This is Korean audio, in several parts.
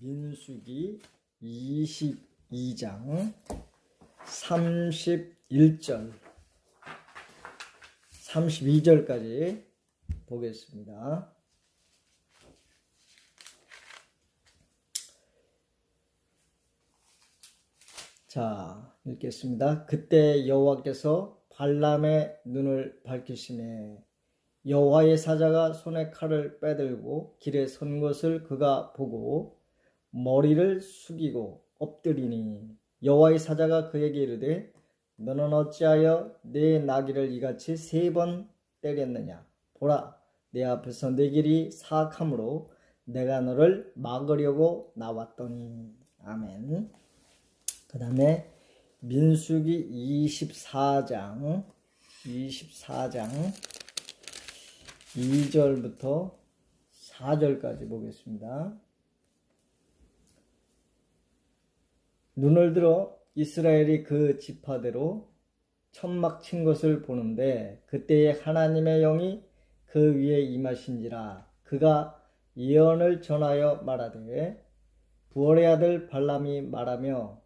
민수기 22장 31절 32절까지 보겠습니다. 자, 읽겠습니다. 그때 여호와께서 발람의 눈을 밝히시매 여호와의 사자가 손에 칼을 빼들고 길에 선 것을 그가 보고 머리를 숙이고 엎드리니 여호와의 사자가 그에게 이르되 너는 어찌하여 내 나귀를 이같이 3번 때렸느냐? 보라, 내 앞에서 내 길이 사악함으로 내가 너를 막으려고 나왔더니. 아멘. 그 다음에 민수기 24장 2절부터 4절까지 보겠습니다. 눈을 들어 이스라엘이 그 지파대로 천막 친 것을 보는데 그때에 하나님의 영이 그 위에 임하신지라. 그가 예언을 전하여 말하되 부올의 아들 발람이 말하며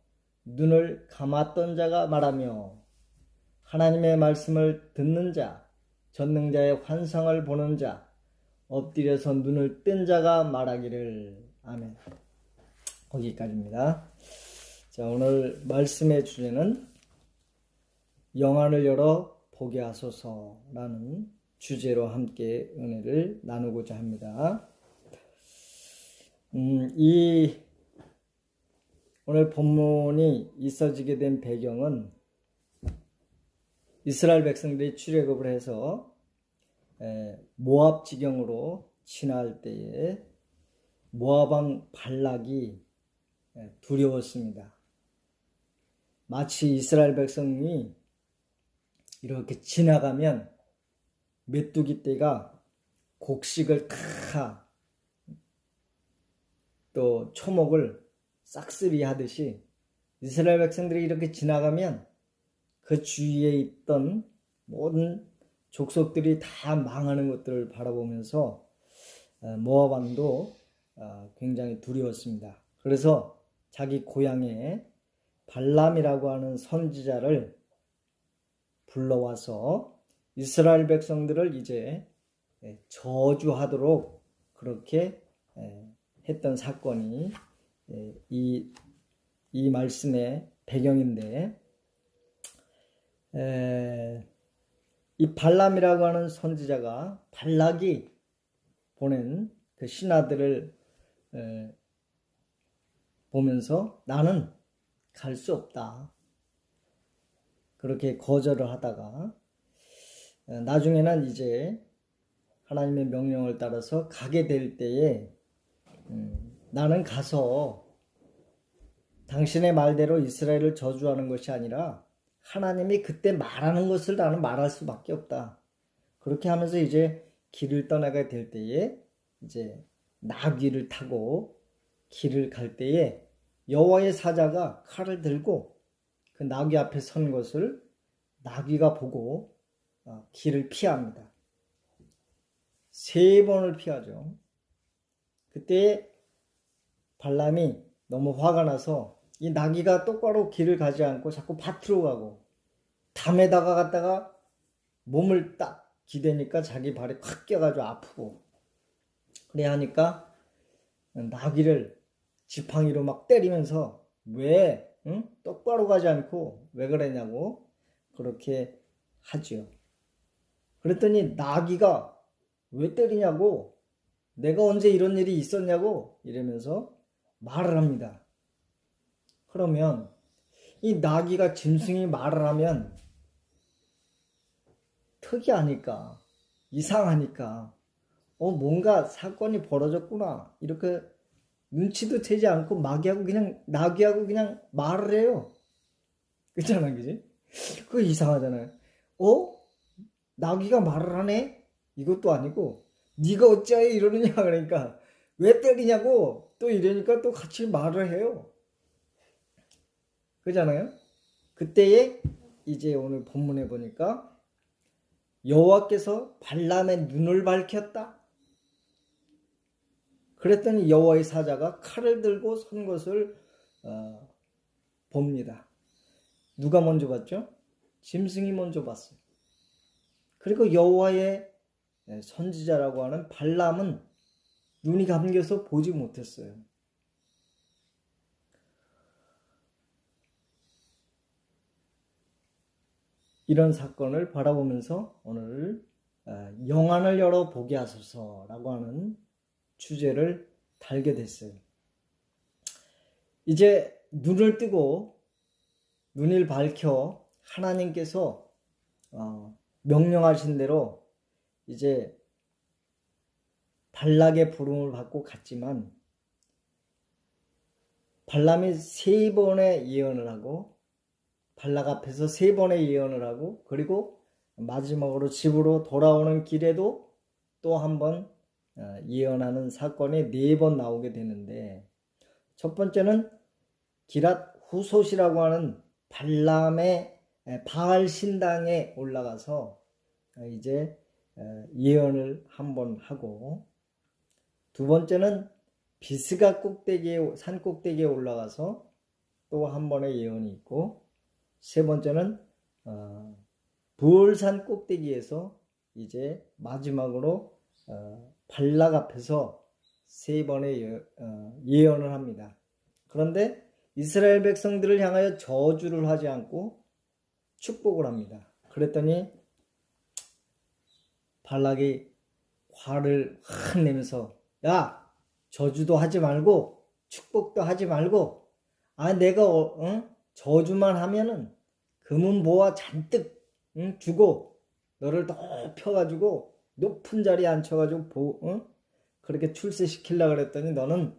눈을 감았던 자가 말하며 하나님의 말씀을 듣는 자, 전능자의 환상을 보는 자, 엎드려서 눈을 뜬 자가 말하기를. 아멘. 거기까지입니다. 자, 오늘 말씀의 주제는 영안을 열어 보게 하소서라는 주제로 함께 은혜를 나누고자 합니다. 오늘 본문이 있어지게 된 배경은 이스라엘 백성들이 출애굽을 해서 모압 지경으로 지나갈 때에 모압 왕 발락이 두려웠습니다. 마치 이스라엘 백성이 이렇게 지나가면 메뚜기 떼가 곡식을 다 또 초목을 싹쓸이 하듯이 이스라엘 백성들이 이렇게 지나가면 그 주위에 있던 모든 족속들이 다 망하는 것들을 바라보면서 모압 왕도 굉장히 두려웠습니다. 그래서 자기 고향에 발람이라고 하는 선지자를 불러와서 이스라엘 백성들을 이제 저주하도록 그렇게 했던 사건이 이 말씀의 배경인데, 이 발람이라고 하는 선지자가 발락이 보낸 그 신하들을 보면서 나는 갈 수 없다, 그렇게 거절을 하다가 나중에는 이제 하나님의 명령을 따라서 가게 될 때에 나는 가서 당신의 말대로 이스라엘을 저주하는 것이 아니라 하나님이 그때 말하는 것을 나는 말할 수밖에 없다. 그렇게 하면서 이제 길을 떠나게 될 때에 이제 나귀를 타고 길을 갈 때에 여호와의 사자가 칼을 들고 그 나귀 앞에 선 것을 나귀가 보고 길을 피합니다. 3번을 피하죠. 그때 발람이 너무 화가 나서 이 나귀가 똑바로 길을 가지 않고 자꾸 밭으로 가고 담에다가 갔다가 몸을 딱 기대니까 자기 발이 확 껴가지고 아프고, 그래 하니까 나귀를 지팡이로 막 때리면서 왜 똑바로 가지 않고 왜 그러냐고 그렇게 하죠. 그랬더니 나귀가 왜 때리냐고, 내가 언제 이런 일이 있었냐고 이러면서 말을 합니다. 그러면 이 나귀가 짐승이 말을 하면 특이하니까, 이상하니까 뭔가 사건이 벌어졌구나 이렇게 눈치도 채지 않고 나귀하고 그냥 말을 해요. 그렇잖아, 그지? 그거 이상하잖아요. 나귀가 말을 하네? 이것도 아니고 네가 어찌하여 이러느냐 그러니까 왜 때리냐고 또 이러니까 또 같이 말을 해요. 그잖아요. 그때에 이제 오늘 본문에 보니까 여호와께서 발람의 눈을 밝혔다. 그랬더니 여호와의 사자가 칼을 들고 선 것을 봅니다. 누가 먼저 봤죠? 짐승이 먼저 봤어요. 그리고 여호와의 선지자라고 하는 발람은 눈이 감겨서 보지 못했어요. 이런 사건을 바라보면서 오늘 영안을 열어 보게 하소서라고 하는 주제를 달게 됐어요. 이제 눈을 뜨고 눈을 밝혀 하나님께서 명령하신 대로 이제 발락의 부름을 받고 갔지만 발람이 3번의 예언을 하고 발락 앞에서 3번의 예언을 하고 그리고 마지막으로 집으로 돌아오는 길에도 또 한 번 예언하는 사건이 4번 나오게 되는데, 첫 번째는 기랏 후솥이라고 하는 발람의 바알 신당에 올라가서 이제 예언을 한 번 하고, 두 번째는 비스가 산 꼭대기에 올라가서 또 한 번의 예언이 있고, 세 번째는 부올산 꼭대기에서 이제 마지막으로 발락 앞에서 3번의 예언을 합니다. 그런데 이스라엘 백성들을 향하여 저주를 하지 않고 축복을 합니다. 그랬더니 발락이 화를 확 내면서, 야, 저주도 하지 말고 축복도 하지 말고, 내가 저주만 하면은 금은보화 잔뜩 주고 너를 높여가지고 높은 자리에 앉혀가지고 그렇게 출세시키려고 그랬더니 너는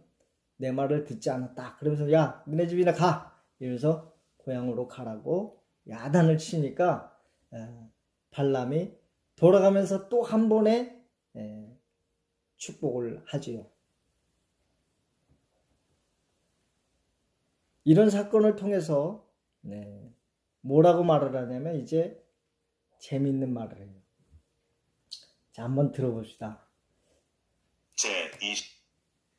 내 말을 듣지 않았다. 그러면서 야, 너네 집이나 가! 이러면서 고향으로 가라고 야단을 치니까 발람이 돌아가면서 또 한 번의 축복을 하지요. 이런 사건을 통해서 뭐라고 말을 하냐면 이제 재밌는 말을 해요. 자, 한번 들어봅시다.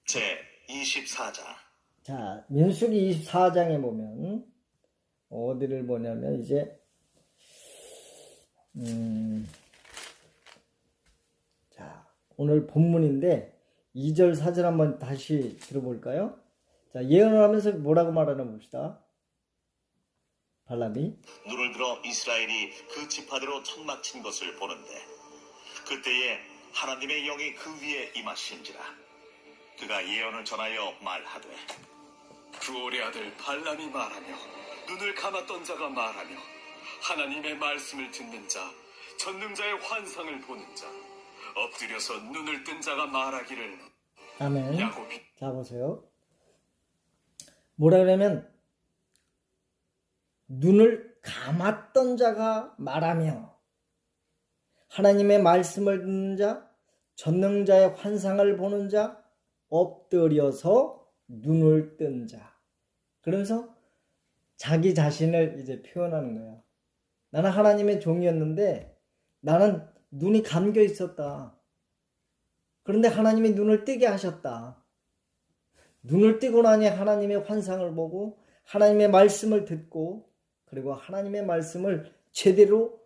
제24장. 자, 민수기 24장에 보면 어디를 보냐면 이제 자, 오늘 본문인데 2절 4절 한번 다시 들어볼까요? 자, 예언을 하면서 뭐라고 말하나 봅시다. 발람이 눈을 들어 이스라엘이 그 지파대로 천막 친 것을 보는데 그때에 하나님의 영이 그 위에 임하신지라. 그가 예언을 전하여 말하되, 부올의 아들 발람이 말하며 눈을 감았던 자가 말하며 하나님의 말씀을 듣는 자, 전능자의 환상을 보는 자, 엎드려서 눈을 뜬 자가 말하기를. 아멘. 야곱이 자, 보세요. 뭐라 그러면 눈을 감았던 자가 말하며 하나님의 말씀을 듣는 자, 전능자의 환상을 보는 자, 엎드려서 눈을 뜬 자. 그러면서 자기 자신을 이제 표현하는 거야. 나는 하나님의 종이었는데 나는 눈이 감겨 있었다. 그런데 하나님이 눈을 뜨게 하셨다. 눈을 뜨고 나니 하나님의 환상을 보고 하나님의 말씀을 듣고 그리고 하나님의 말씀을 제대로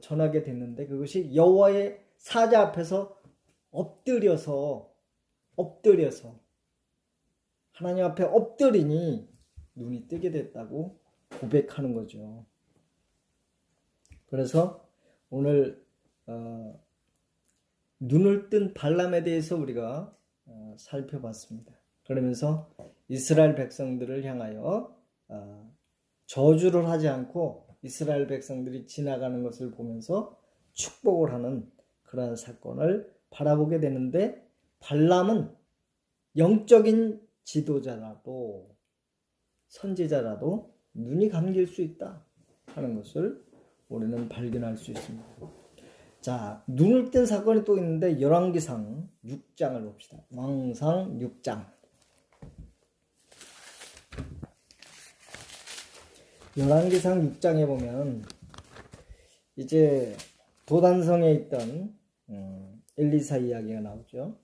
전하게 됐는데, 그것이 여호와의 사자 앞에서 엎드려서 하나님 앞에 엎드리니 눈이 뜨게 됐다고 고백하는 거죠. 그래서 오늘 눈을 뜬 발람에 대해서 우리가 살펴봤습니다. 그러면서 이스라엘 백성들을 향하여 저주를 하지 않고 이스라엘 백성들이 지나가는 것을 보면서 축복을 하는 그러한 사건을 바라보게 되는데, 발람은 영적인 지도자라도 선지자라도 눈이 감길 수 있다 하는 것을 우리는 발견할 수 있습니다. 자, 눈을 뜬 사건이 또 있는데 열왕기상 6장을 봅시다. 왕상 6장. 열왕기상 6장에 보면 이제 도단성에 있던 엘리사 이야기가 나오죠.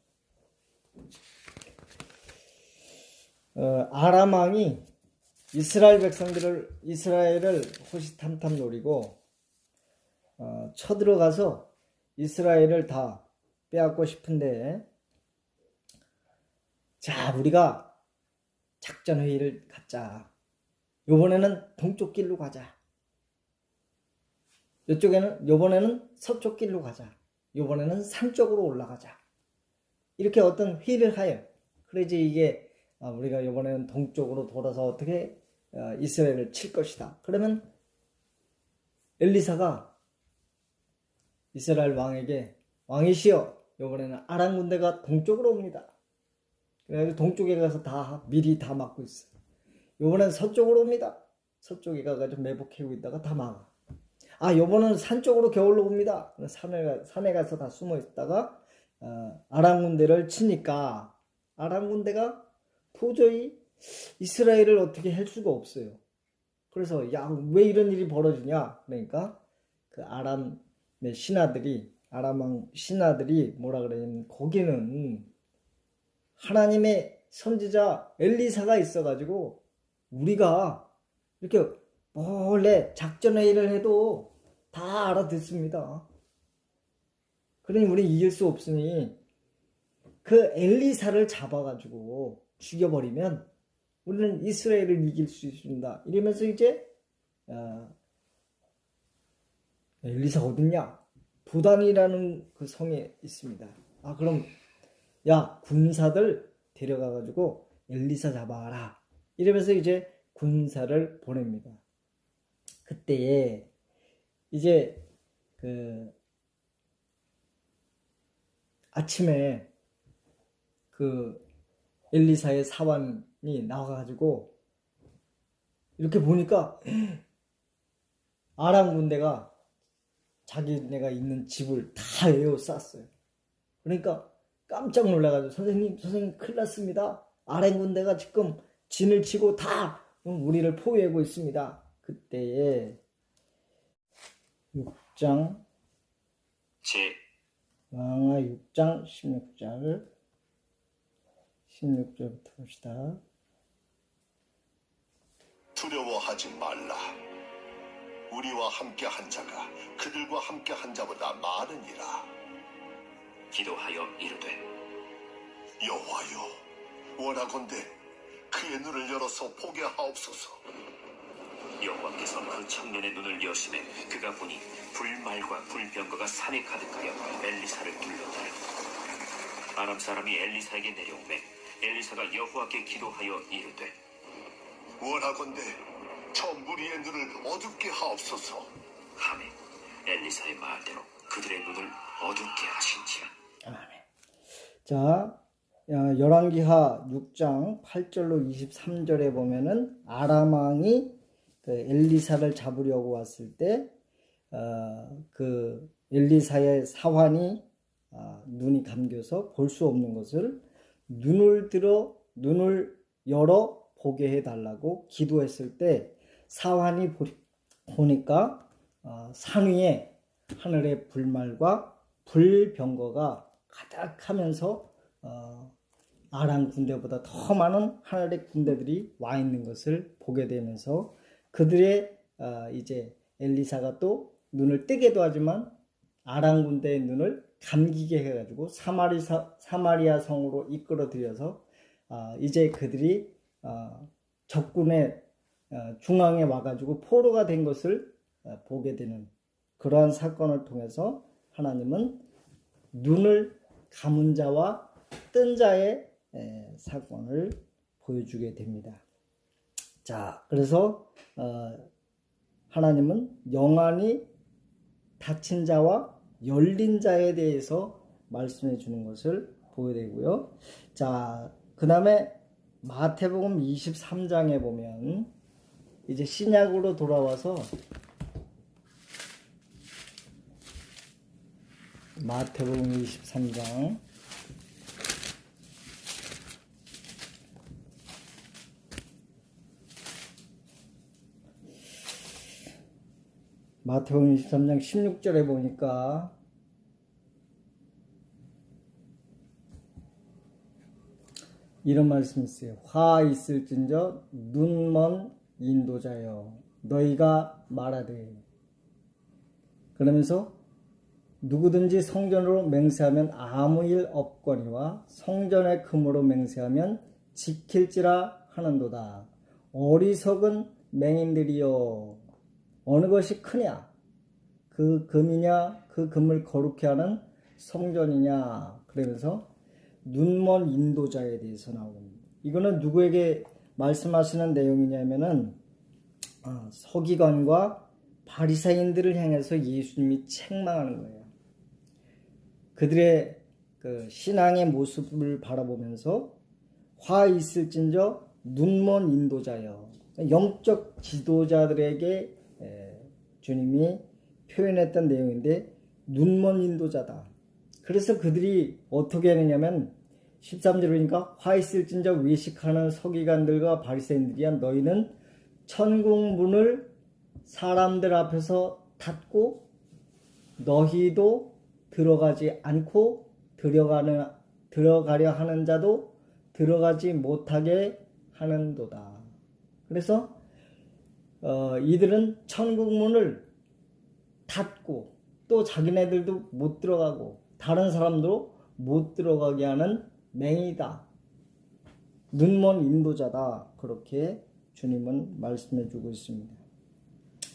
아람 왕이 이스라엘을 호시탐탐 노리고 쳐들어가서 이스라엘을 다 빼앗고 싶은데, 자, 우리가 작전 회의를 갖자. 요번에는 동쪽 길로 가자. 요번에는 서쪽 길로 가자. 요번에는 산 쪽으로 올라가자. 이렇게 어떤 회의를 하여. 그래야지 이게 우리가 요번에는 동쪽으로 돌아서 어떻게 이스라엘을 칠 것이다. 그러면 엘리사가 이스라엘 왕에게, 왕이시여, 요번에는 아람 군대가 동쪽으로 옵니다. 그래서 동쪽에 가서 미리 다 막고 있어. 요번엔 서쪽으로 옵니다. 서쪽에 가가지고 매복해고 있다가 다 막아. 요번은 산 쪽으로 겨울로 옵니다. 산에 가서 다 숨어 있다가 아람 군대를 치니까 아람 군대가 도저히 이스라엘을 어떻게 할 수가 없어요. 그래서 왜 이런 일이 벌어지냐? 그러니까 그 아람 왕 신하들이 뭐라 그러냐면, 거기는 하나님의 선지자 엘리사가 있어가지고 우리가 이렇게 몰래 작전 회의를 해도 다 알아듣습니다. 그러니 우리 이길 수 없으니 그 엘리사를 잡아가지고 죽여버리면 우리는 이스라엘을 이길 수 있습니다. 이러면서 이제 엘리사 어딨냐? 도단이라는 그 성에 있습니다. 그럼 야, 군사들 데려가가지고 엘리사 잡아와라. 이러면서 이제 군사를 보냅니다. 그때에 이제 그 아침에 그 엘리사의 사환이 나와가지고 이렇게 보니까 아람 군대가 자기네가 있는 집을 다 에워쌌어요. 그러니까 깜짝 놀라가지고, 선생님 큰일 났습니다. 아람 군대가 지금 진을 치고 다 우리를 포위하고 있습니다. 그때에 6장 왕하 6장 16절부터 봅시다. 두려워하지 말라. 우리와 함께 한 자가 그들과 함께 한 자보다 많으니라. 기도하여 이르되, 여호와여, 원하건대 그의 눈을 열어서 보게 하옵소서. 여호와께서 그 청년의 눈을 여심해 그가 보니 불말과 불병거가 산에 가득하여 엘리사를 둘렀더라. 아람 사람이 엘리사에게 내려오매 엘리사가 여호와께 기도하여 이르되, 원하건대 저 무리의 눈을 어둡게 하옵소서. 하매 엘리사의 말대로 그들의 눈을 어둡게 하신지라. 아멘. 자, 열왕기하 6장 8절로 23절에 보면은 아람 왕이 그 엘리사를 잡으려고 왔을 때 그 엘리사의 사환이 눈이 감겨서 볼 수 없는 것을 눈을 열어 보게 해달라고 기도했을 때, 사환이 보니까 산 위에 하늘의 불말과 불병거가 가득하면서 아람 군대보다 더 많은 하늘의 군대들이 와 있는 것을 보게 되면서, 그들의 이제 엘리사가 또 눈을 뜨게도 하지만 아람 군대의 눈을 감기게 해가지고 사마리아 성으로 이끌어 들여서 이제 그들이 적군의 중앙에 와가지고 포로가 된 것을 보게 되는 그러한 사건을 통해서 하나님은 눈을 감은 자와 뜬 자의 사건을 보여주게 됩니다. 자, 그래서 하나님은 영안이 닫힌 자와 열린 자에 대해서 말씀해 주는 것을 보게 되고요. 자, 그 다음에 마태복음 23장에 보면 이제 신약으로 돌아와서 마태복음 23장 마태복음 23장 16절에 보니까 이런 말씀이 있어요. 화 있을진저 눈먼 인도자여 너희가 말하되. 그러면서 누구든지 성전으로 맹세하면 아무 일 없거니와 성전의 금으로 맹세하면 지킬지라 하는도다. 어리석은 맹인들이여 어느 것이 크냐? 그 금이냐? 그 금을 거룩해 하는 성전이냐? 그러면서 눈먼 인도자에 대해서 나옵니다. 이거는 누구에게 말씀하시는 내용이냐면은 서기관과 바리새인들을 향해서 예수님이 책망하는 거예요. 그들의 그 신앙의 모습을 바라보면서 화 있을진저 눈먼 인도자여 영적 지도자들에게 주님이 표현했던 내용인데 눈먼 인도자다. 그래서 그들이 어떻게 하느냐면 13절 보니까 화 있을진저 외식하는 서기관들과 바리새인들이야 너희는 천국문을 사람들 앞에서 닫고 너희도 들어가지 않고 들어가려 하는 자도 들어가지 못하게 하는도다. 그래서 이들은 천국문을 닫고 또 자기네들도 못 들어가고 다른 사람도 못 들어가게 하는 맹이다. 눈먼 인도자다. 그렇게 주님은 말씀해 주고 있습니다.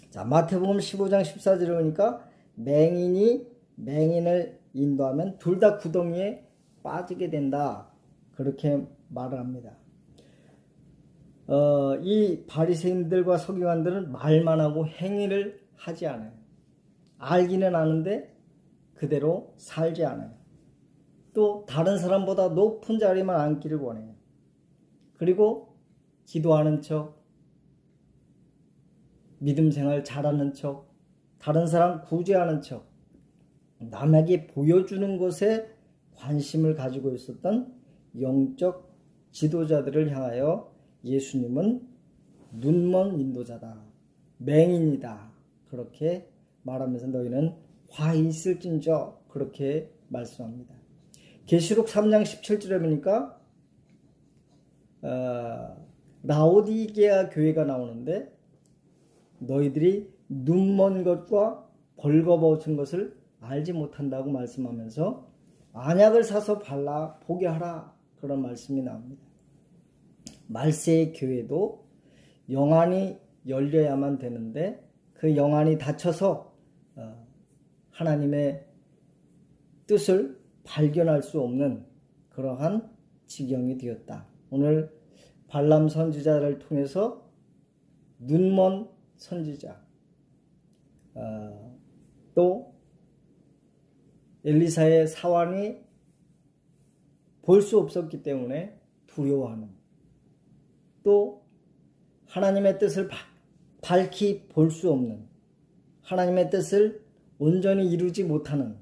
자, 마태복음 15장 14절에 보니까 맹인이 맹인을 인도하면 둘 다 구덩이에 빠지게 된다. 그렇게 말을 합니다. 이 바리새인들과 서기관들은 말만 하고 행위를 하지 않아요. 알기는 아는데 그대로 살지 않아요. 또 다른 사람보다 높은 자리만 앉기를 원해요. 그리고 기도하는 척, 믿음 생활 잘하는 척, 다른 사람 구제하는 척, 남에게 보여주는 것에 관심을 가지고 있었던 영적 지도자들을 향하여 예수님은 눈먼 인도자다, 맹인이다 그렇게 말하면서 너희는 화 있을진저 그렇게 말씀합니다. 계시록 3장 17절에 보니까 라오디게아 교회가 나오는데 너희들이 눈먼 것과 벌거벗은 것을 알지 못한다고 말씀하면서 안약을 사서 발라 보게 하라 그런 말씀이 나옵니다. 말세의 교회도 영안이 열려야만 되는데 그 영안이 닫혀서 하나님의 뜻을 발견할 수 없는 그러한 지경이 되었다. 오늘 발람 선지자를 통해서 눈먼 선지자, 또 엘리사의 사환이 볼 수 없었기 때문에 두려워하는, 또 하나님의 뜻을 밝히 볼 수 없는, 하나님의 뜻을 온전히 이루지 못하는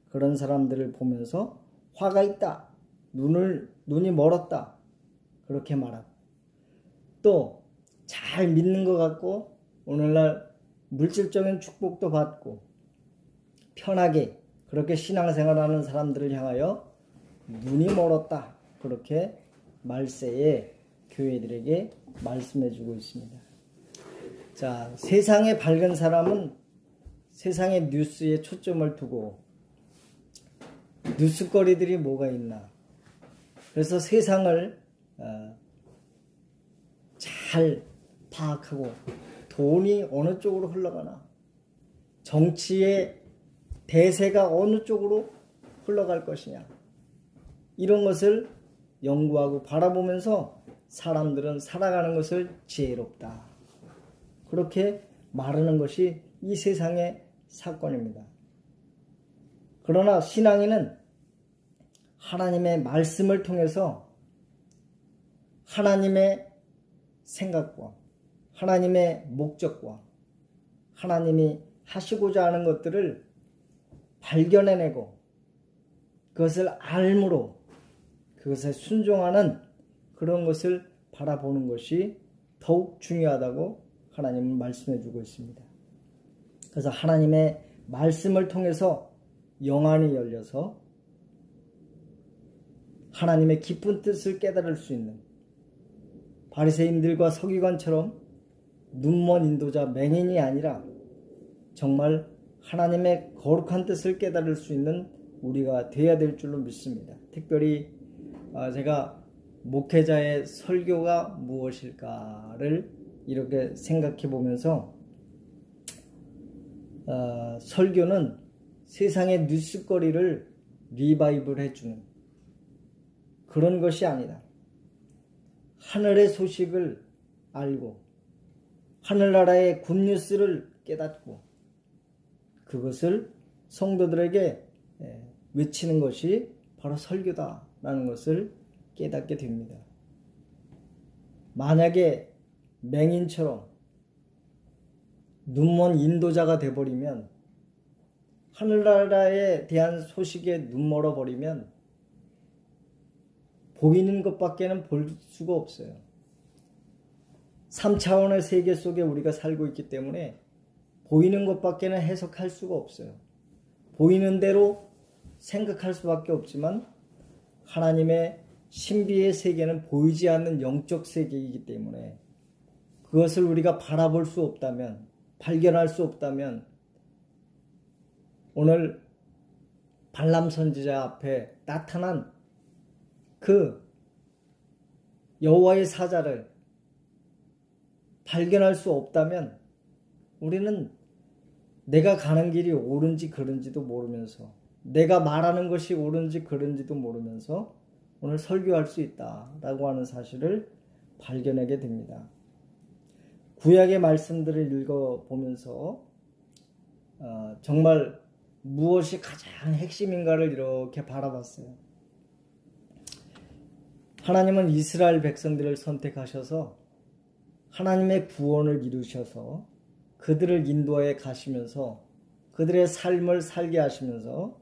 그런 사람들을 보면서 화가 있다, 눈이 멀었다 그렇게 말하고, 또 잘 믿는 것 같고 오늘날 물질적인 축복도 받고 편하게 그렇게 신앙생활하는 사람들을 향하여 눈이 멀었다 그렇게 말세의 교회들에게 말씀해주고 있습니다. 자, 세상에 밝은 사람은 세상의 뉴스에 초점을 두고 뉴스거리들이 뭐가 있나, 그래서 세상을 잘 파악하고 돈이 어느 쪽으로 흘러가나, 정치의 대세가 어느 쪽으로 흘러갈 것이냐, 이런 것을 연구하고 바라보면서 사람들은 살아가는 것을 지혜롭다 그렇게 말하는 것이 이 세상의 사건입니다. 그러나 신앙인은 하나님의 말씀을 통해서 하나님의 생각과 하나님의 목적과 하나님이 하시고자 하는 것들을 발견해내고 그것을 알므로 그것에 순종하는 그런 것을 바라보는 것이 더욱 중요하다고 하나님은 말씀해주고 있습니다. 그래서 하나님의 말씀을 통해서 영안이 열려서 하나님의 깊은 뜻을 깨달을 수 있는 바리새인들과 서기관처럼 눈먼 인도자 맹인이 아니라 정말 하나님의 거룩한 뜻을 깨달을 수 있는 우리가 되어야 될 줄로 믿습니다. 특별히 제가 목회자의 설교가 무엇일까를 이렇게 생각해 보면서 설교는 세상의 뉴스거리를 리바이벌 해주는 그런 것이 아니다. 하늘의 소식을 알고 하늘나라의 굿뉴스를 깨닫고 그것을 성도들에게 외치는 것이 바로 설교다라는 것을 깨닫게 됩니다. 만약에 맹인처럼 눈먼 인도자가 돼버리면 하늘나라에 대한 소식에 눈멀어 버리면 보이는 것밖에는 볼 수가 없어요. 3차원의 세계 속에 우리가 살고 있기 때문에 보이는 것밖에는 해석할 수가 없어요. 보이는 대로 생각할 수밖에 없지만 하나님의 신비의 세계는 보이지 않는 영적 세계이기 때문에 그것을 우리가 바라볼 수 없다면, 발견할 수 없다면 오늘 발람 선지자 앞에 나타난 그 여호와의 사자를 발견할 수 없다면 우리는 내가 가는 길이 옳은지 그른지도 모르면서 내가 말하는 것이 옳은지 그른지도 모르면서 오늘 설교할 수 있다라고 하는 사실을 발견하게 됩니다. 구약의 말씀들을 읽어보면서 정말 무엇이 가장 핵심인가를 이렇게 바라봤어요. 하나님은 이스라엘 백성들을 선택하셔서 하나님의 구원을 이루셔서 그들을 인도하여 가시면서 그들의 삶을 살게 하시면서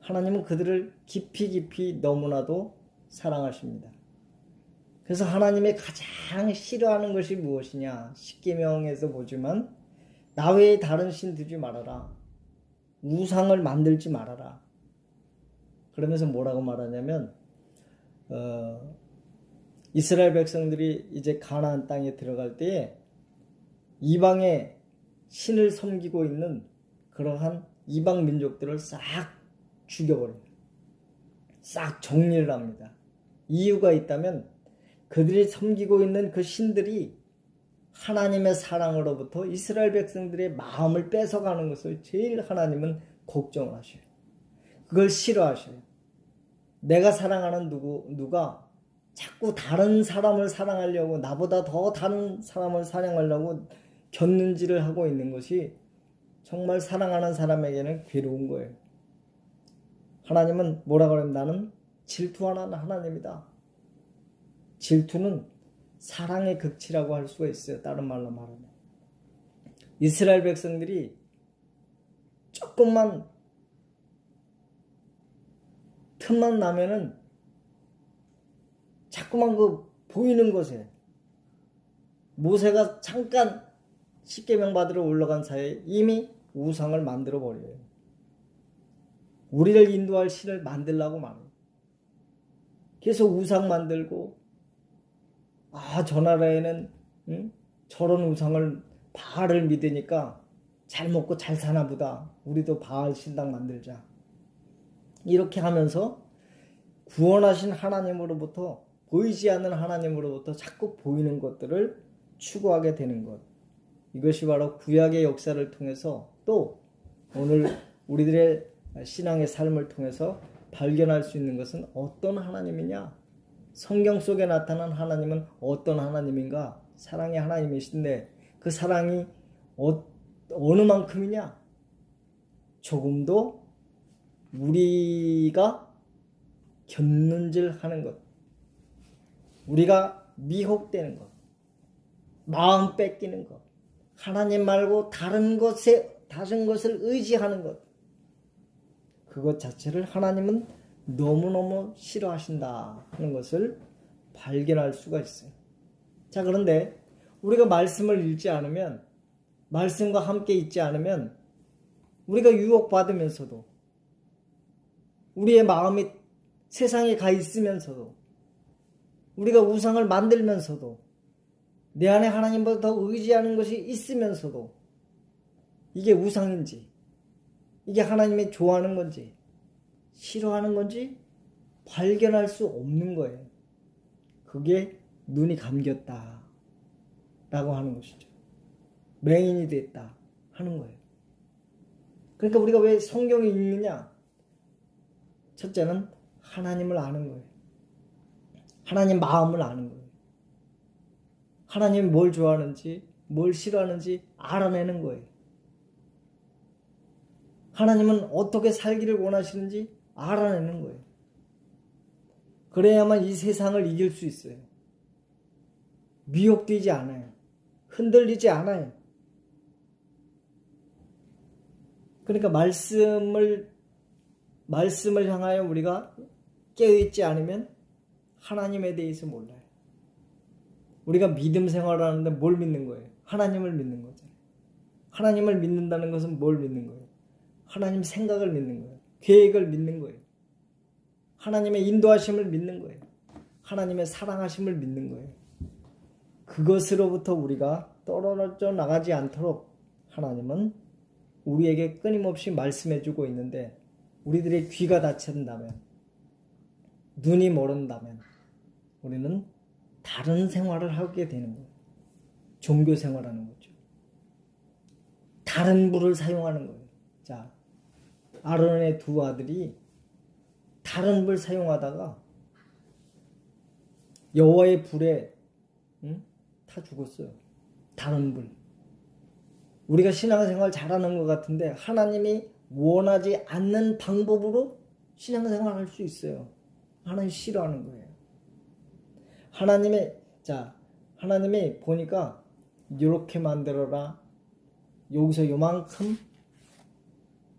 하나님은 그들을 깊이 너무나도 사랑하십니다. 그래서 하나님의 가장 싫어하는 것이 무엇이냐? 십계명에서 보지만 나 외에 다른 신 두지 말아라. 우상을 만들지 말아라. 그러면서 뭐라고 말하냐면 이스라엘 백성들이 이제 가나안 땅에 들어갈 때에 이방의 신을 섬기고 있는 그러한 이방 민족들을 싹 죽여버려요. 싹 정리를 합니다. 이유가 있다면 그들이 섬기고 있는 그 신들이 하나님의 사랑으로부터 이스라엘 백성들의 마음을 뺏어가는 것을 제일 하나님은 걱정을 하셔요. 그걸 싫어하셔요. 내가 사랑하는 누가 자꾸 다른 사람을 사랑하려고 나보다 더 다른 사람을 사랑하려고 곁눈질을 하고 있는 것이 정말 사랑하는 사람에게는 괴로운 거예요. 하나님은 뭐라고 하냐면 나는 질투하는 하나님이다. 질투는 사랑의 극치라고 할 수가 있어요. 다른 말로 말하면. 이스라엘 백성들이 조금만 틈만 나면은 자꾸만 그 보이는 것에 모세가 잠깐 십계명 받으러 올라간 사이에 이미 우상을 만들어 버려요. 우리를 인도할 신을 만들라고 말해요. 그래서 우상 만들고 저 나라에는 저런 우상을 바알을 믿으니까 잘 먹고 잘 사나 보다. 우리도 바알 신당 만들자. 이렇게 하면서 구원하신 하나님으로부터 보이지 않는 하나님으로부터 자꾸 보이는 것들을 추구하게 되는 것. 이것이 바로 구약의 역사를 통해서 또 오늘 우리들의 신앙의 삶을 통해서 발견할 수 있는 것은 어떤 하나님이냐? 성경 속에 나타난 하나님은 어떤 하나님인가? 사랑의 하나님이신데 그 사랑이 어느 만큼이냐? 조금도 우리가 곁눈질하는 것, 우리가 미혹되는 것, 마음 뺏기는 것, 하나님 말고 다른 것을 의지하는 것, 그것 자체를 하나님은 너무너무 싫어하신다 하는 것을 발견할 수가 있어요. 자, 그런데 우리가 말씀을 읽지 않으면, 말씀과 함께 있지 않으면 우리가 유혹받으면서도 우리의 마음이 세상에 가 있으면서도, 우리가 우상을 만들면서도, 내 안에 하나님보다 더 의지하는 것이 있으면서도 이게 우상인지, 이게 하나님이 좋아하는 건지 싫어하는 건지 발견할 수 없는 거예요. 그게 눈이 감겼다 라고 하는 것이죠. 맹인이 됐다 하는 거예요. 그러니까 우리가 왜 성경을 읽느냐? 첫째는 하나님을 아는 거예요. 하나님 마음을 아는 거예요. 하나님이 뭘 좋아하는지 뭘 싫어하는지 알아내는 거예요. 하나님은 어떻게 살기를 원하시는지 알아내는 거예요. 그래야만 이 세상을 이길 수 있어요. 미혹되지 않아요. 흔들리지 않아요. 그러니까 말씀을 향하여 우리가 깨어있지 않으면 하나님에 대해서 몰라요. 우리가 믿음 생활을 하는데 뭘 믿는 거예요? 하나님을 믿는 거잖아요. 하나님을 믿는다는 것은 뭘 믿는 거예요? 하나님 생각을 믿는 거예요. 계획을 믿는 거예요. 하나님의 인도하심을 믿는 거예요. 하나님의 사랑하심을 믿는 거예요. 그것으로부터 우리가 떨어져 나가지 않도록 하나님은 우리에게 끊임없이 말씀해주고 있는데, 우리들의 귀가 닫힌다면, 눈이 모른다면 우리는 다른 생활을 하게 되는 거예요. 종교 생활하는 거죠. 다른 불을 사용하는 거예요. 자, 아론의 두 아들이 다른 불 사용하다가 여호와의 불에 다 죽었어요. 다른 불. 우리가 신앙생활 잘하는 것 같은데 하나님이 원하지 않는 방법으로 신앙생활 할 수 있어요. 하나님 싫어하는 거예요. 하나님이 보니까 이렇게 만들어라. 여기서 요만큼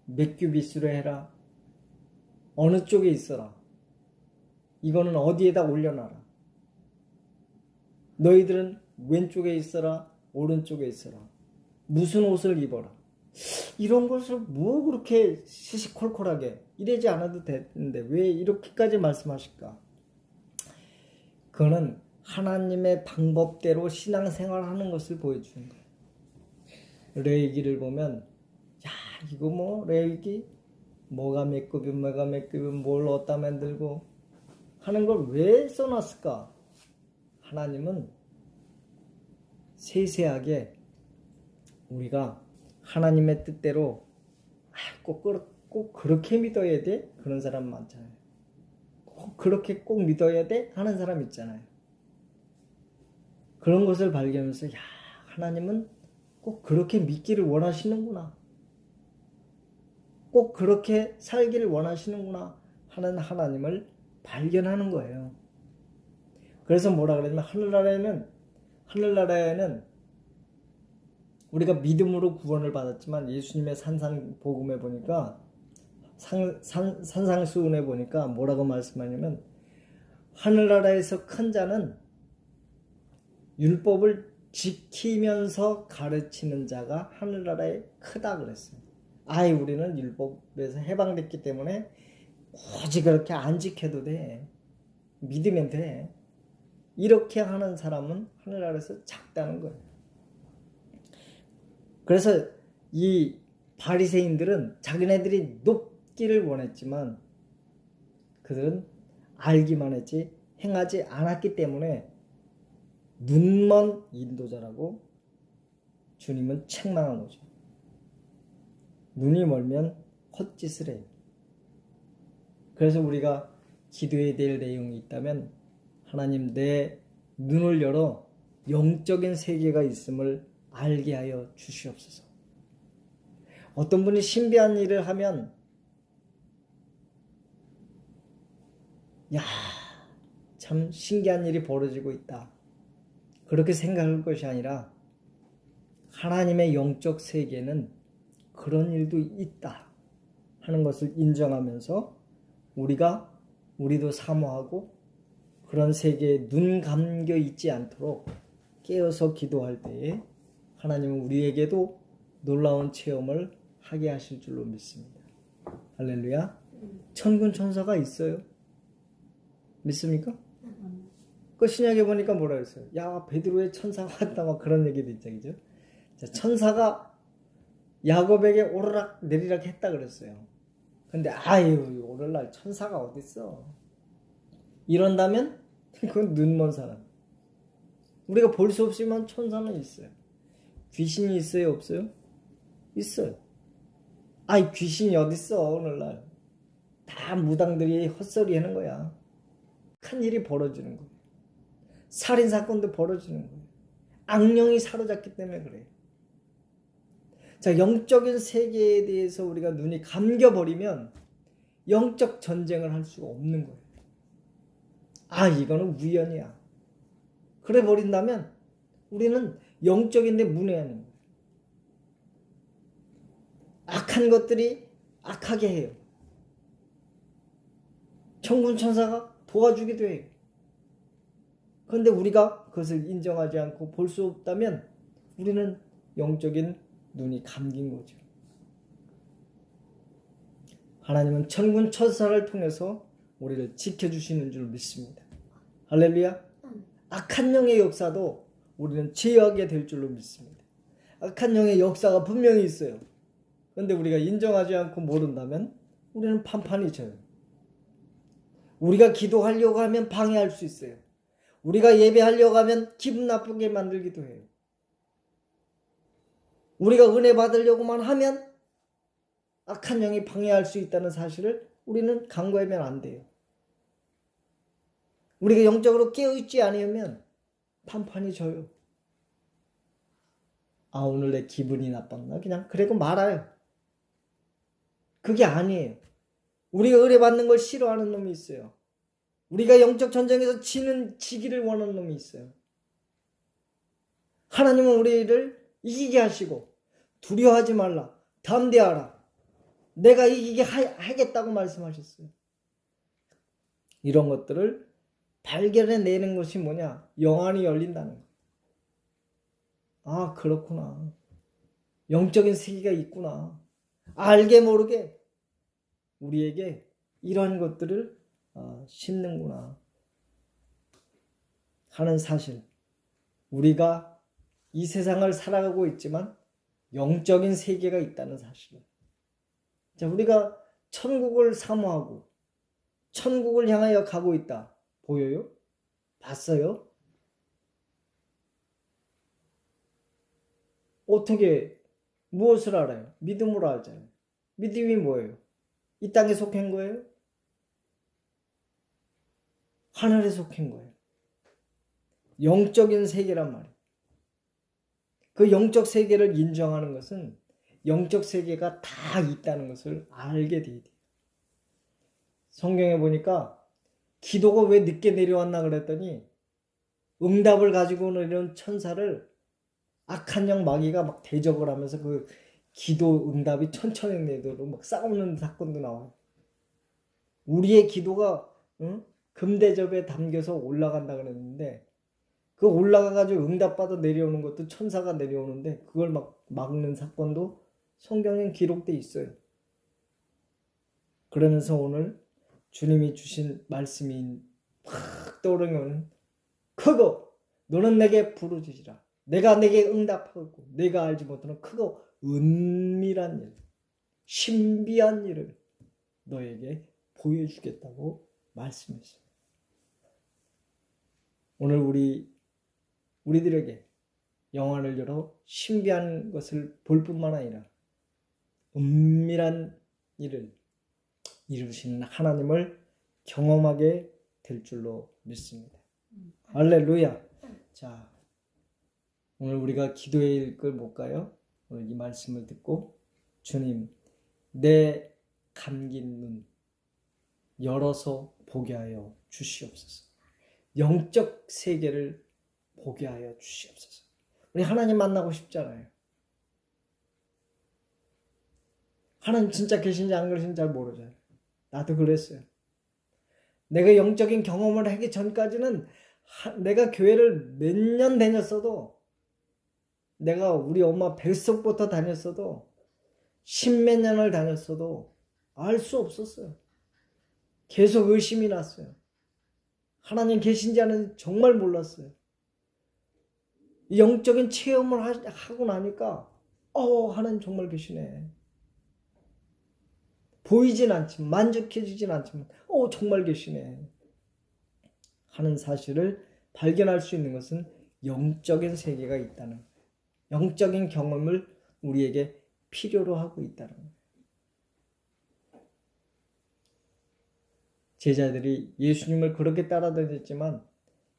몇 규빗으로 해라. 어느 쪽에 있어라. 이거는 어디에다 올려놔라. 너희들은 왼쪽에 있어라. 오른쪽에 있어라. 무슨 옷을 입어라. 이런 것을 뭐 그렇게 시시콜콜하게 이러지 않아도 되는데 왜 이렇게까지 말씀하실까? 그거는 하나님의 방법대로 신앙생활하는 것을 보여주는 거예요. 레위기를 보면 이거 뭐 레위기 뭐가 몇 급이면 뭘 어디다 만들고 하는 걸 왜 써놨을까? 하나님은 세세하게 우리가 하나님의 뜻대로 꼭 그렇게 믿어야 돼? 그런 사람 많잖아요. 꼭 그렇게 꼭 믿어야 돼? 하는 사람 있잖아요. 그런 것을 발견하면서 하나님은 꼭 그렇게 믿기를 원하시는구나. 꼭 그렇게 살기를 원하시는구나 하는 하나님을 발견하는 거예요. 그래서 뭐라 그러냐면 하늘나라에는 우리가 믿음으로 구원을 받았지만 예수님의 산상복음에 보니까 산상수훈에 보니까 뭐라고 말씀하냐면 하늘나라에서 큰 자는 율법을 지키면서 가르치는 자가 하늘나라에 크다 그랬어요. 우리는 율법에서 해방됐기 때문에 굳이 그렇게 안 지켜도 돼. 믿으면 돼. 이렇게 하는 사람은 하늘나라에서 작다는 거예요. 그래서 이 바리새인들은 자기네들이 높기를 원했지만 그들은 알기만 했지 행하지 않았기 때문에 눈먼 인도자라고 주님은 책망한 거죠. 눈이 멀면 헛짓을 해요. 그래서 우리가 기도해야 될 내용이 있다면 하나님 내 눈을 열어 영적인 세계가 있음을 알게 하여 주시옵소서. 어떤 분이 신비한 일을 하면 참 신기한 일이 벌어지고 있다. 그렇게 생각할 것이 아니라 하나님의 영적 세계는 그런 일도 있다 하는 것을 인정하면서 우리도 사모하고 그런 세계에 눈 감겨 있지 않도록 깨어서 기도할 때에 하나님은 우리에게도 놀라운 체험을 하게 하실 줄로 믿습니다. 할렐루야. 천군 천사가 있어요. 믿습니까? 그 신약에 보니까 뭐라 그랬어요? 야, 베드로의 천사가 왔다 막 그런 얘기도 있죠. 그죠? 자, 천사가 야곱에게 오르락 내리락 했다 그랬어요. 근데 아유, 오늘날 천사가 어딨어? 이런다면 그건 눈먼 사람. 우리가 볼 수 없지만 천사는 있어요. 귀신이 있어요, 없어요? 있어요. 아이, 귀신이 어딨어 오늘날. 다 무당들이 헛소리 하는 거야. 큰일이 벌어지는 거예요. 살인사건도 벌어지는 거예요. 악령이 사로잡기 때문에 그래요. 자, 영적인 세계에 대해서 우리가 눈이 감겨버리면 영적 전쟁을 할 수가 없는 거예요. 아, 이거는 우연이야. 그래 버린다면 우리는 영적인데 문외하는 거예요. 악한 것들이 악하게 해요. 천군 천사가 도와주기도 해요. 그런데 우리가 그것을 인정하지 않고 볼 수 없다면 우리는 영적인 눈이 감긴 거죠. 하나님은 천군 천사를 통해서 우리를 지켜주시는 줄 믿습니다. 할렐루야. 악한 영의 역사도 우리는 제어하게 될 줄로 믿습니다. 악한 영의 역사가 분명히 있어요. 그런데 우리가 인정하지 않고 모른다면 우리는 판판이 져요. 우리가 기도하려고 하면 방해할 수 있어요. 우리가 예배하려고 하면 기분 나쁘게 만들기도 해요. 우리가 은혜 받으려고만 하면 악한 영이 방해할 수 있다는 사실을 우리는 간과하면 안 돼요. 우리가 영적으로 깨어있지 않으면 판판이 져요. 아, 오늘 내 기분이 나빴나? 그냥 그래도 말아요. 그게 아니에요. 우리가 은혜 받는 걸 싫어하는 놈이 있어요. 우리가 영적 전쟁에서 지기를 원하는 놈이 있어요. 하나님은 우리를 이기게 하시고 두려워하지 말라. 담대하라. 내가 이기게 하겠다고 말씀하셨어요. 이런 것들을 발견해내는 것이 뭐냐? 영안이 열린다는 거예요. 아, 그렇구나. 영적인 세계가 있구나. 알게 모르게 우리에게 이런 것들을 심는구나 하는 사실. 우리가 이 세상을 살아가고 있지만 영적인 세계가 있다는 사실. 자, 우리가 천국을 사모하고 천국을 향하여 가고 있다. 보여요? 봤어요? 어떻게 무엇을 알아요? 믿음으로 알잖아요. 믿음이 뭐예요? 이 땅에 속한 거예요? 하늘에 속한 거예요. 영적인 세계란 말이에요. 그 영적 세계를 인정하는 것은 영적 세계가 다 있다는 것을 알게 돼야 돼요. 성경에 보니까 기도가 왜 늦게 내려왔나 그랬더니 응답을 가지고 내려온 천사를 악한 영 마귀가 막 대적을 하면서 그 기도 응답이 천천히내도록 막 싸우는 사건도 나와요. 우리의 기도가 금대접에 담겨서 올라간다 그랬는데 그 올라가가지고 응답받아 내려오는 것도 천사가 내려오는데 그걸 막 막는 사건도 성경에 기록돼 있어요. 그러면서 오늘 주님이 주신 말씀이 팍 떠오르면 크고 너는 내게 부르짖으라. 내가 내게 응답하고 내가 알지 못하는 크고 은밀한 일, 신비한 일을 너에게 보여주겠다고 말씀했어요. 오늘 우리들에게 영안을 열어 신비한 것을 볼 뿐만 아니라 은밀한 일을 이루시는 하나님을 경험하게 될 줄로 믿습니다. 할렐루야. 자, 오늘 우리가 기도의 걸 볼까요? 오늘 이 말씀을 듣고 주님, 내 감긴 눈 열어서 보게 하여 주시옵소서. 영적 세계를 보게 하여 주시옵소서. 우리 하나님 만나고 싶잖아요. 하나님 진짜 계신지 안 계신지 잘 모르잖아요. 나도 그랬어요. 내가 영적인 경험을 하기 전까지는 내가 교회를 몇 년 다녔어도 내가 우리 엄마 뱃속부터 다녔어도 십몇 년을 다녔어도 알 수 없었어요. 계속 의심이 났어요. 하나님 계신지 아는지 정말 몰랐어요. 영적인 체험을 하고 나니까 하나님 정말 계시네. 보이진 않지만, 만족해지진 않지만 정말 계시네 하는 사실을 발견할 수 있는 것은 영적인 세계가 있다는 거예요. 영적인 경험을 우리에게 필요로 하고 있다는 거예요. 제자들이 예수님을 그렇게 따라다녔지만,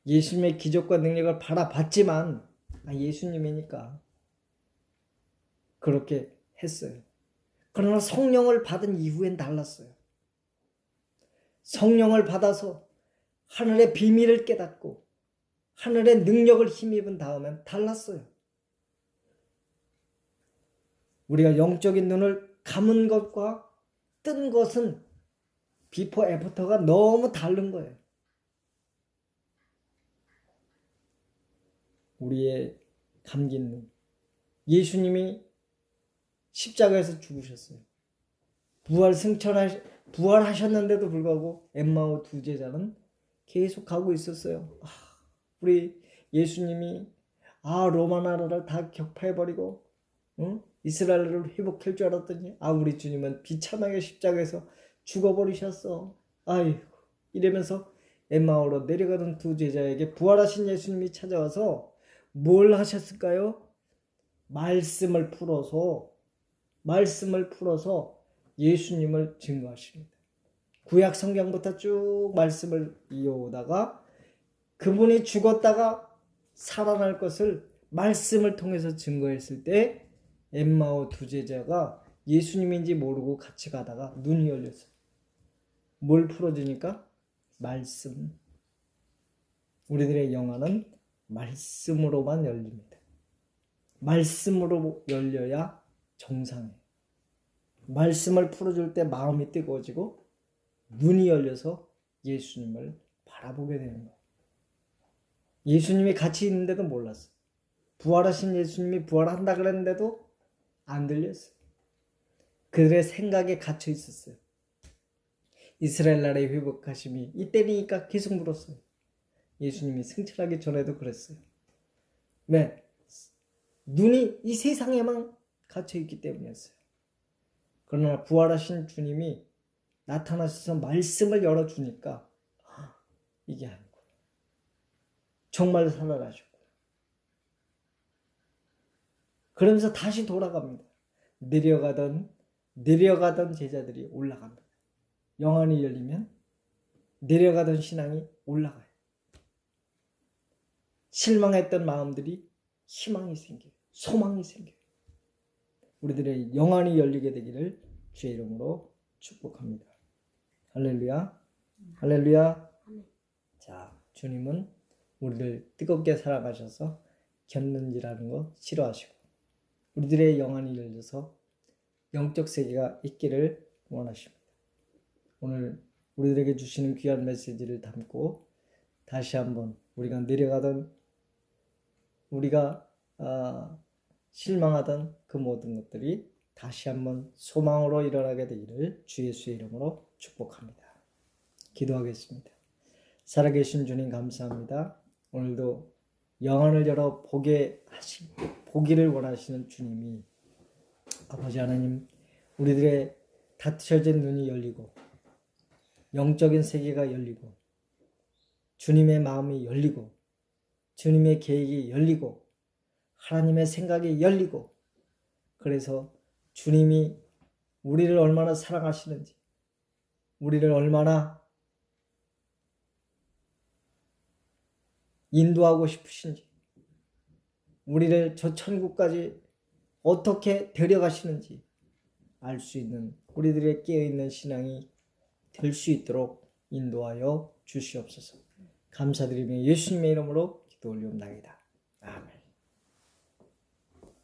예수님의 기적과 능력을 바라봤지만 예수님이니까 그렇게 했어요. 그러나 성령을 받은 이후엔 달랐어요. 성령을 받아서 하늘의 비밀을 깨닫고 하늘의 능력을 힘입은 다음엔 달랐어요. 우리가 영적인 눈을 감은 것과 뜬 것은 비포 애프터가 너무 다른 거예요. 우리의 감긴 눈. 예수님이 십자가에서 죽으셨어요. 부활하셨는데도 불구하고 엠마오 두 제자는 계속 가고 있었어요. 우리 예수님이 로마 나라를 다 격파해버리고 이스라엘을 회복할 줄 알았더니 우리 주님은 비참하게 십자가에서 죽어버리셨어. 아이고, 이러면서 엠마오로 내려가던 두 제자에게 부활하신 예수님이 찾아와서 뭘 하셨을까요? 말씀을 풀어서 예수님을 증거하십니다. 구약 성경부터 쭉 말씀을 이어오다가 그분이 죽었다가 살아날 것을 말씀을 통해서 증거했을 때 엠마오 두 제자가 예수님인지 모르고 같이 가다가 눈이 열렸어요. 뭘 풀어주니까? 말씀. 우리들의 영안은 말씀으로만 열립니다. 말씀으로 열려야 정상이에요. 말씀을 풀어줄 때 마음이 뜨거워지고 눈이 열려서 예수님을 바라보게 되는 거예요. 예수님이 같이 있는데도 몰랐어요. 부활하신 예수님이 부활한다 그랬는데도 안 들렸어요. 그들의 생각에 갇혀 있었어요. 이스라엘 나라의 회복하심이 이때니까 계속 물었어요. 예수님이 승천하기 전에도 그랬어요. 왜? 눈이 이 세상에만 갇혀 있기 때문이었어요. 그러나 부활하신 주님이 나타나셔서 말씀을 열어주니까 이게 아니고 정말 살아나셨고, 그러면서 다시 돌아갑니다. 내려가던 제자들이 올라갑니다. 영안이 열리면 내려가던 신앙이 올라가요. 실망했던 마음들이 희망이 생겨요. 소망이 생겨요. 우리들의 영안이 열리게 되기를 주의 이름으로 축복합니다. 할렐루야. 할렐루야. 자, 주님은 우리를 뜨겁게 사랑하셔서 견눈질하는 거 싫어하시고 우리들의 영안이 열려서 영적 세계가 있기를 원하십니다. 오늘 우리들에게 주시는 귀한 메시지를 담고 다시 한번 우리가 실망하던 그 모든 것들이 다시 한번 소망으로 일어나게 되기를 주 예수의 이름으로 축복합니다. 기도하겠습니다. 살아계신 주님 감사합니다. 오늘도 영안을 열어 보기를 원하시는 주님이 아버지 하나님, 우리들의 닫혀진 눈이 열리고 영적인 세계가 열리고 주님의 마음이 열리고 주님의 계획이 열리고 하나님의 생각이 열리고, 그래서 주님이 우리를 얼마나 사랑하시는지, 우리를 얼마나 인도하고 싶으신지, 우리를 저 천국까지 어떻게 데려가시는지 알 수 있는 우리들의 깨어있는 신앙이 될 수 있도록 인도하여 주시옵소서. 감사드리며 예수님의 이름으로 기도 올리옵나이다.